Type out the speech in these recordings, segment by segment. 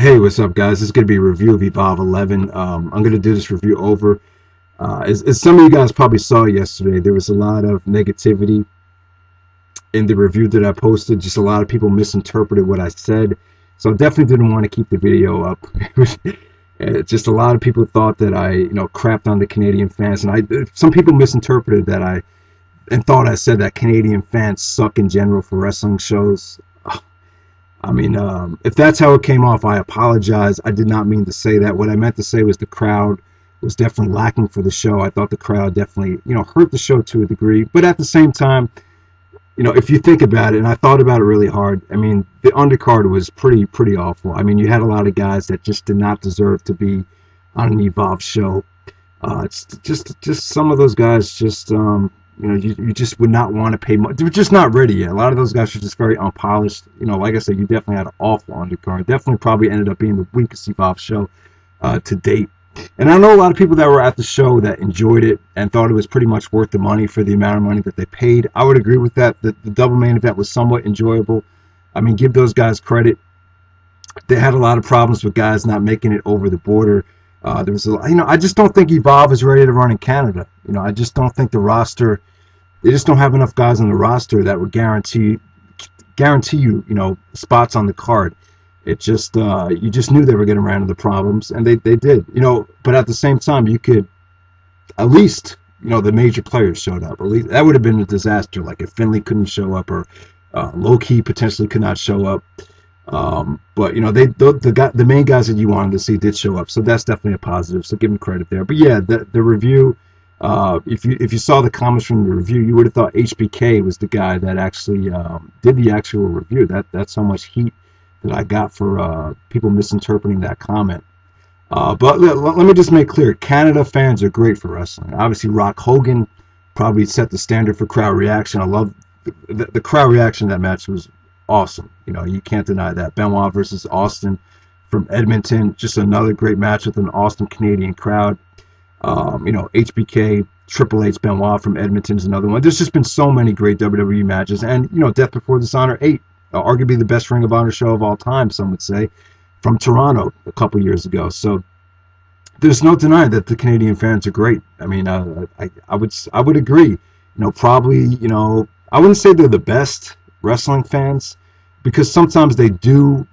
Hey, what's up, guys? This is going to be a review of Evolve 11. I'm going to do this review over. As some of you guys probably saw yesterday, there was a lot of negativity in the review that I posted. Just a lot of people misinterpreted what I said. So I definitely didn't want to keep the video up. Just a lot of people thought that I, crapped on the Canadian fans. And some people misinterpreted that and thought I said that Canadian fans suck in general for wrestling shows. I mean, if that's how it came off, I apologize. I did not mean to say that. What I meant to say was the crowd was definitely lacking for the show. I thought the crowd definitely, hurt the show to a degree. But at the same time, if you think about it, and I thought about it really hard, I mean, the undercard was pretty awful. I mean, you had a lot of guys that just did not deserve to be on an Evolve show. It's just some of those guys just, you just would not want to pay much. They're just not ready yet. A lot of those guys are just very unpolished. Like I said, you definitely had an awful undercard. Definitely probably ended up being the weakest Evolve show to date. And I know a lot of people that were at the show that enjoyed it and thought it was pretty much worth the money for the amount of money that they paid. I would agree with that. The double main event was somewhat enjoyable. I mean, give those guys credit. They had a lot of problems with guys not making it over the border. There was I just don't think Evolve is ready to run in Canada. I just don't think the roster. They just don't have enough guys on the roster that would guarantee you, spots on the card. It just you just knew they were going to run into problems, and they did. But at the same time, you could at least the major players showed up. At least that would have been a disaster. Like if Finlay couldn't show up, or Low Key potentially could not show up. But the main guys that you wanted to see did show up, so that's definitely a positive. So give them credit there. But yeah, the review. If you saw the comments from the review, you would have thought HBK was the guy that actually did the actual review. That's how much heat that I got for people misinterpreting that comment. But let me just make clear: Canada fans are great for wrestling. Obviously, Rock Hogan probably set the standard for crowd reaction. I love the crowd reaction. That match was awesome. You can't deny that. Benoit versus Austin from Edmonton, just another great match with an awesome Canadian crowd. HBK, Triple H, Benoit from Edmonton is another one. There's just been so many great WWE matches, and Death Before Dishonor 8, arguably the best Ring of Honor show of all time, some would say, from Toronto a couple years ago. So there's no denying that the Canadian fans are great. I mean, I would agree. Probably, I wouldn't say they're the best wrestling fans, because sometimes they do,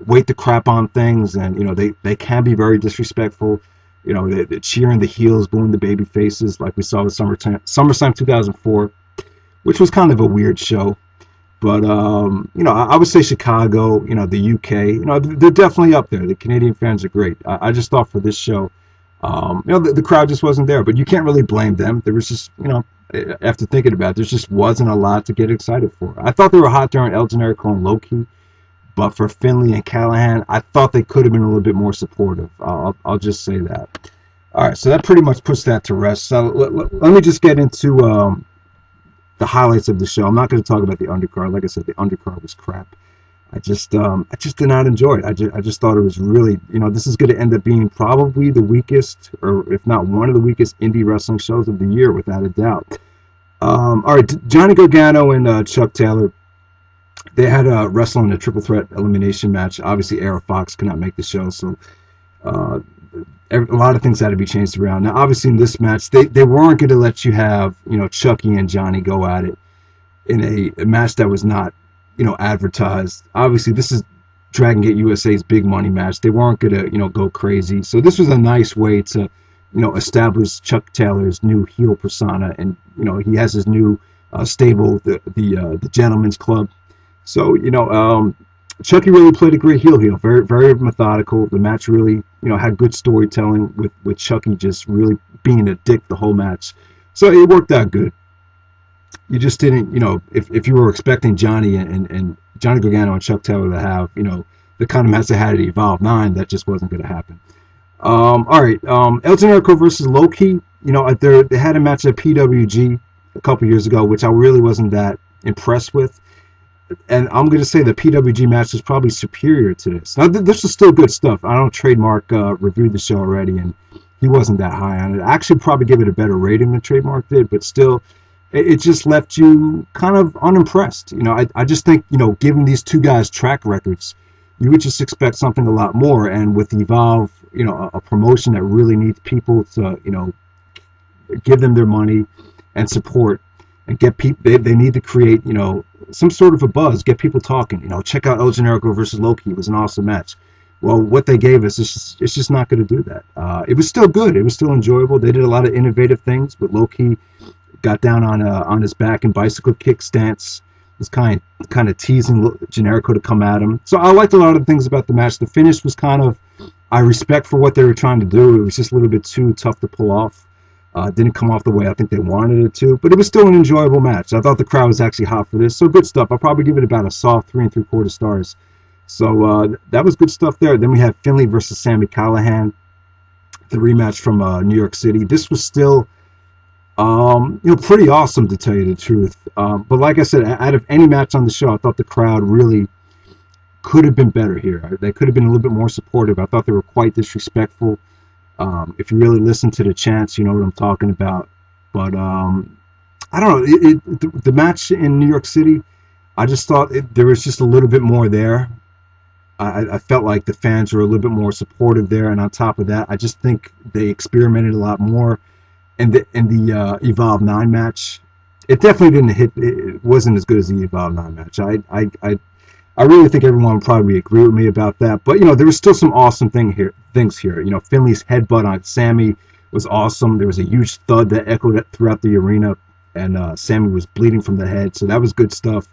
wait to crap on things, and they can be very disrespectful. They're cheering the heels, booing the baby faces, like we saw with SummerSlam 2004, which was kind of a weird show. But I would say Chicago, the UK, they're definitely up there. The Canadian fans are great. I just thought for this show, the crowd just wasn't there. But you can't really blame them. There was just, after thinking about it, there just wasn't a lot to get excited for. I thought they were hot during El Generico and Low Key. But for Finlay and Callihan, I thought they could have been a little bit more supportive. I'll just say that. All right, so that pretty much puts that to rest. So let me just get into the highlights of the show. I'm not going to talk about the undercard. Like I said, the undercard was crap. I just did not enjoy it. I just thought it was really, this is going to end up being probably the weakest, or if not one of the weakest indie wrestling shows of the year, without a doubt. All right, Johnny Gargano and Chuck Taylor. They had a wrestle in a triple threat elimination match. Obviously, Era Fox could not make the show, so a lot of things had to be changed around. Now, obviously, in this match, they weren't going to let you have Chucky and Johnny go at it in a match that was not advertised. Obviously, this is Dragon Gate USA's big money match. They weren't going to go crazy. So this was a nice way to establish Chuck Taylor's new heel persona, and he has his new stable, the Gentleman's Club. So, Chucky really played a great heel, very, very methodical. The match really, had good storytelling with Chucky just really being a dick the whole match. So it worked out good. You just didn't, if you were expecting Johnny and Johnny Gargano and Chuck Taylor to have, the kind of match they had at Evolve 9, that just wasn't going to happen. All right, El Generico versus Low Key. They had a match at PWG a couple years ago, which I really wasn't that impressed with. And I'm going to say the PWG match is probably superior to this. Now, this is still good stuff. I don't Trademark reviewed the show already, and he wasn't that high on it. I actually probably give it a better rating than Trademark did, but still, it just left you kind of unimpressed. I just think, given these two guys' track records, you would just expect something a lot more. And with Evolve, you know, a promotion that really needs people to, you know, give them their money and support, and get people, they need to create, you know, some sort of a buzz, get people talking. You know, check out El Generico versus Loki. It was an awesome match. Well, what they gave us, it's just not going to do that. It was still good. It was still enjoyable. They did a lot of innovative things, but Loki got down on his back and bicycle kick stance. Was kind of teasing Generico to come at him. So I liked a lot of the things about the match. The finish was kind of, I respect for what they were trying to do. It was just a little bit too tough to pull off. Didn't come off the way I think they wanted it to, but it was still an enjoyable match. I thought the crowd was actually hot for this. So good stuff. I'll probably give it about a soft 3 3/4 stars. So that was good stuff there. Then we had Finlay versus Sami Callihan, the rematch from New York City. This was still, you know, pretty awesome, to tell you the truth. But like I said, out of any match on the show, I thought the crowd really could have been better here. They could have been a little bit more supportive. I thought they were quite disrespectful. If you really listen to the chants, you know what I'm talking about. But I don't know. The match in New York City, I just thought there was just a little bit more there. I felt like the fans were a little bit more supportive there, and on top of that, I just think they experimented a lot more. And the Evolve 9 match, it definitely didn't hit. It wasn't as good as the Evolve 9 match. I really think everyone would probably agree with me about that. But you know, there was still some awesome things here. You know, Finlay's headbutt on Sami was awesome. There was a huge thud that echoed throughout the arena, and Sami was bleeding from the head, so that was good stuff.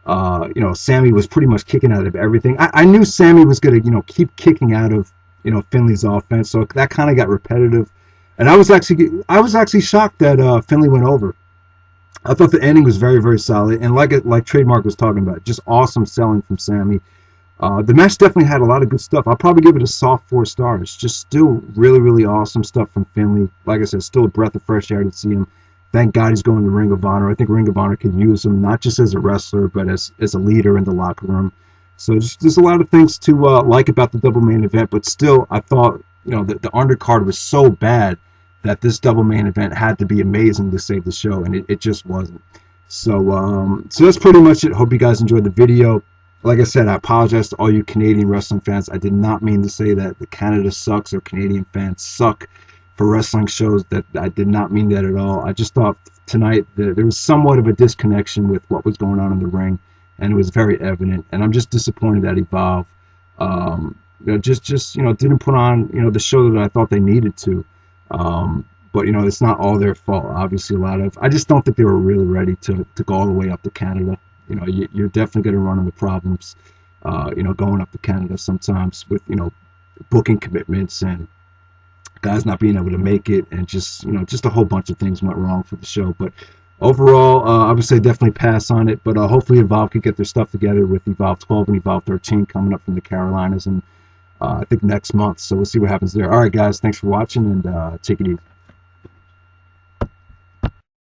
You know, Sami was pretty much kicking out of everything. I knew Sami was going to, you know, keep kicking out of, you know, Finlay's offense, so that kind of got repetitive. And I was actually shocked that Finlay went over. I thought the ending was very, very solid, and like Trademark was talking about, just awesome selling from Sami. The match definitely had a lot of good stuff. I'll probably give it a soft 4 stars. Just still really, really awesome stuff from Finlay. Like I said, still a breath of fresh air to see him. Thank God he's going to Ring of Honor. I think Ring of Honor could use him, not just as a wrestler, but as a leader in the locker room. So there's a lot of things to like about the double main event, but still, I thought, you know, the undercard was so bad that this double main event had to be amazing to save the show, and it just wasn't. So that's pretty much it. Hope you guys enjoyed the video. Like I said, I apologize to all you Canadian wrestling fans. I did not mean to say that the Canada sucks or Canadian fans suck for wrestling shows. That I did not mean that at all. I just thought tonight that there was somewhat of a disconnection with what was going on in the ring, and it was very evident. And I'm just disappointed that Evolve, you know, just you know, didn't put on, you know, the show that I thought they needed to. But you know, it's not all their fault. Obviously, I just don't think they were really ready to go all the way up to Canada. You know, you're definitely going to run into problems, you know, going up to Canada sometimes with, you know, booking commitments and guys not being able to make it, and just, you know, just a whole bunch of things went wrong for the show. But overall, I would say definitely pass on it. But hopefully Evolve could get their stuff together with Evolve 12 and Evolve 13 coming up from the Carolinas, and I think next month. So we'll see what happens there. All right, guys, thanks for watching, and take it easy.